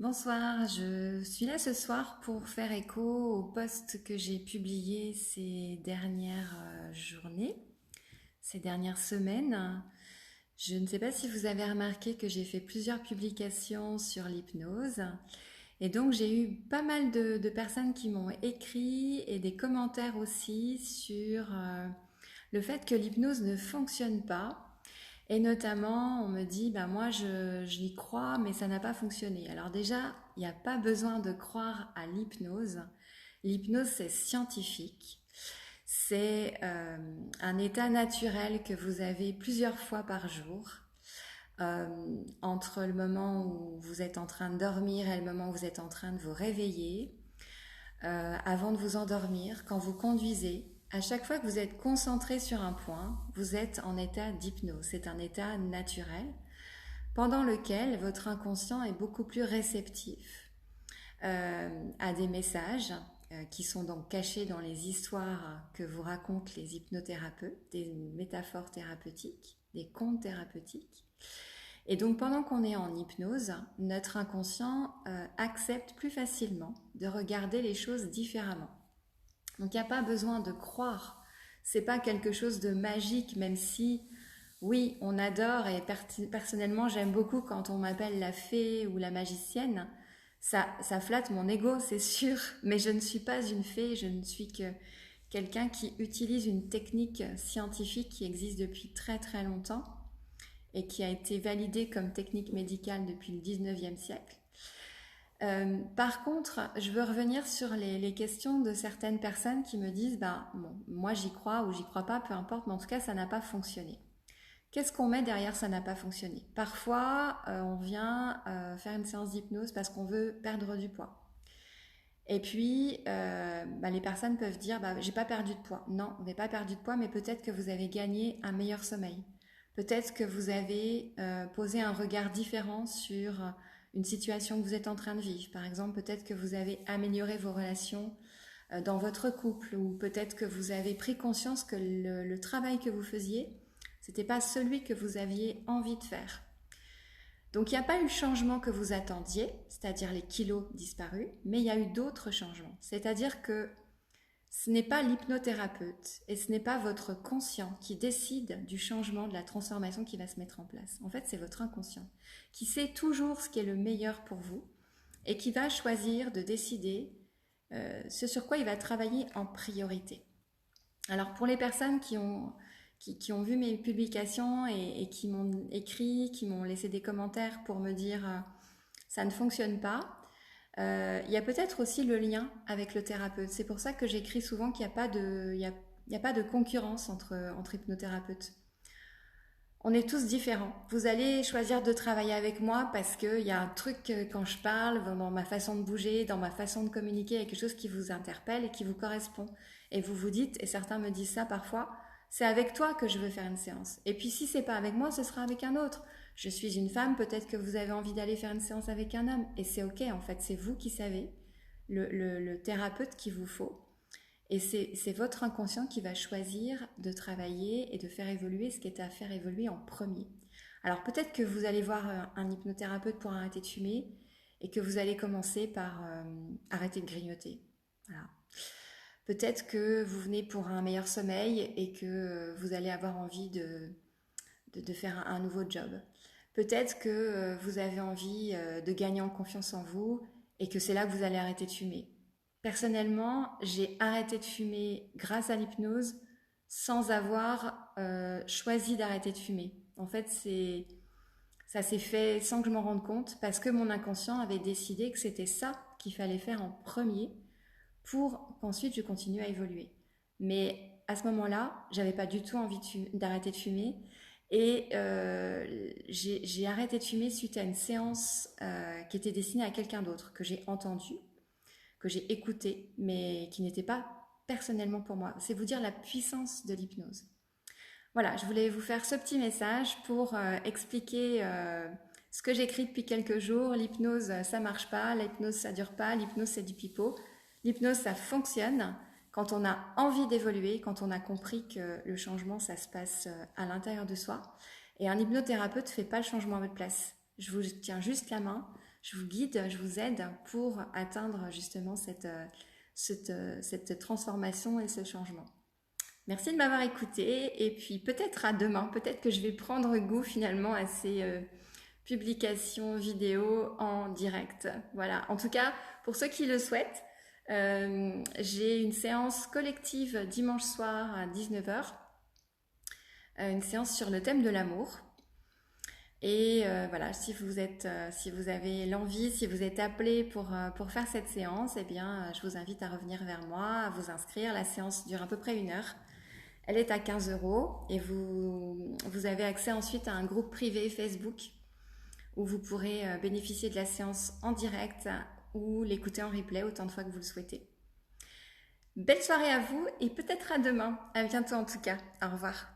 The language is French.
Bonsoir, je suis là ce soir pour faire écho au post que j'ai publié ces dernières journées, ces dernières semaines. Je ne sais pas si vous avez remarqué que j'ai fait plusieurs publications sur l'hypnose et donc j'ai eu pas mal de personnes qui m'ont écrit et des commentaires aussi sur le fait que l'hypnose ne fonctionne pas. Et notamment, on me dit, bah moi j'y crois, mais ça n'a pas fonctionné. Alors déjà, il n'y a pas besoin de croire à l'hypnose. L'hypnose, c'est scientifique. C'est un état naturel que vous avez plusieurs fois par jour, entre le moment où vous êtes en train de dormir et le moment où vous êtes en train de vous réveiller, avant de vous endormir, quand vous conduisez. À chaque fois que vous êtes concentré sur un point, vous êtes en état d'hypnose. C'est un état naturel pendant lequel votre inconscient est beaucoup plus réceptif à des messages qui sont donc cachés dans les histoires que vous racontent les hypnothérapeutes, des métaphores thérapeutiques, des contes thérapeutiques. Et donc pendant qu'on est en hypnose, notre inconscient accepte plus facilement de regarder les choses différemment. Donc il n'y a pas besoin de croire. C'est pas quelque chose de magique, même si oui, on adore et personnellement j'aime beaucoup quand on m'appelle la fée ou la magicienne. Ça flatte mon ego, c'est sûr, mais je ne suis pas une fée, je ne suis que quelqu'un qui utilise une technique scientifique qui existe depuis très très longtemps et qui a été validée comme technique médicale depuis le 19e siècle. Par contre, je veux revenir sur les questions de certaines personnes qui me disent bah, bon, moi j'y crois ou j'y crois pas, peu importe, mais en tout cas ça n'a pas fonctionné. Qu'est-ce qu'on met derrière ça n'a pas fonctionné? Parfois, on vient faire une séance d'hypnose parce qu'on veut perdre du poids. Et puis, les personnes peuvent dire bah, j'ai pas perdu de poids. Non, vous n'avez pas perdu de poids, mais peut-être que vous avez gagné un meilleur sommeil. Peut-être que vous avez posé un regard différent sur une situation que vous êtes en train de vivre. Par exemple, peut-être que vous avez amélioré vos relations dans votre couple, ou peut-être que vous avez pris conscience que le travail que vous faisiez, c'était pas celui que vous aviez envie de faire. Donc il n'y a pas eu le changement que vous attendiez, c'est-à-dire les kilos disparus, mais il y a eu d'autres changements. C'est-à-dire que ce n'est pas l'hypnothérapeute et ce n'est pas votre conscient qui décide du changement, de la transformation qui va se mettre en place. En fait, c'est votre inconscient qui sait toujours ce qui est le meilleur pour vous et qui va choisir de décider ce sur quoi il va travailler en priorité. Alors pour les personnes qui ont vu mes publications et qui m'ont écrit, qui m'ont laissé des commentaires pour me dire ça ne fonctionne pas, il y a peut-être aussi le lien avec le thérapeute. C'est pour ça que j'écris souvent qu'il n'y a pas il y a pas de concurrence entre hypnothérapeutes. On est tous différents. Vous allez choisir de travailler avec moi parce qu'il y a un truc quand je parle, dans ma façon de bouger, dans ma façon de communiquer, il y a quelque chose qui vous interpelle et qui vous correspond. Et vous vous dites, et certains me disent ça parfois, c'est avec toi que je veux faire une séance. Et puis si c'est pas avec moi, ce sera avec un autre. Je suis une femme, peut-être que vous avez envie d'aller faire une séance avec un homme. Et c'est ok, en fait, c'est vous qui savez, le thérapeute qu'il vous faut. Et c'est votre inconscient qui va choisir de travailler et de faire évoluer ce qui est à faire évoluer en premier. Alors peut-être que vous allez voir un hypnothérapeute pour arrêter de fumer et que vous allez commencer par arrêter de grignoter. Voilà. Peut-être que vous venez pour un meilleur sommeil et que vous allez avoir envie de faire un nouveau job. Peut-être que vous avez envie de gagner en confiance en vous et que c'est là que vous allez arrêter de fumer. Personnellement, j'ai arrêté de fumer grâce à l'hypnose sans avoir choisi d'arrêter de fumer. En fait, ça s'est fait sans que je m'en rende compte parce que mon inconscient avait décidé que c'était ça qu'il fallait faire en premier pour qu'ensuite je continue à évoluer. Mais à ce moment-là, j'avais pas du tout envie d'arrêter de fumer et j'ai arrêté de fumer suite à une séance qui était destinée à quelqu'un d'autre que j'ai entendu, que j'ai écouté, mais qui n'était pas personnellement pour moi. C'est vous dire la puissance de l'hypnose. Voilà, je voulais vous faire ce petit message pour expliquer ce que j'écris depuis quelques jours. L'hypnose, ça marche pas, l'hypnose, ça dure pas, l'hypnose, c'est du pipeau. L'hypnose, ça fonctionne quand on a envie d'évoluer, quand on a compris que le changement, ça se passe à l'intérieur de soi. Et un hypnothérapeute ne fait pas le changement à votre place. Je vous tiens juste la main, je vous guide, je vous aide pour atteindre justement cette transformation et ce changement. Merci de m'avoir écouté et puis peut-être à demain, peut-être que je vais prendre goût finalement à ces publications vidéo en direct. Voilà, en tout cas, pour ceux qui le souhaitent, j'ai une séance collective dimanche soir à 19h, une séance sur le thème de l'amour. Et voilà, si vous avez l'envie, si vous êtes appelé pour faire cette séance, eh bien, je vous invite à revenir vers moi, à vous inscrire. La séance dure à peu près 1 heure. Elle est à 15 € et vous avez accès ensuite à un groupe privé Facebook où vous pourrez bénéficier de la séance en direct ou l'écouter en replay autant de fois que vous le souhaitez. Belle soirée à vous et peut-être à demain. À bientôt en tout cas. Au revoir.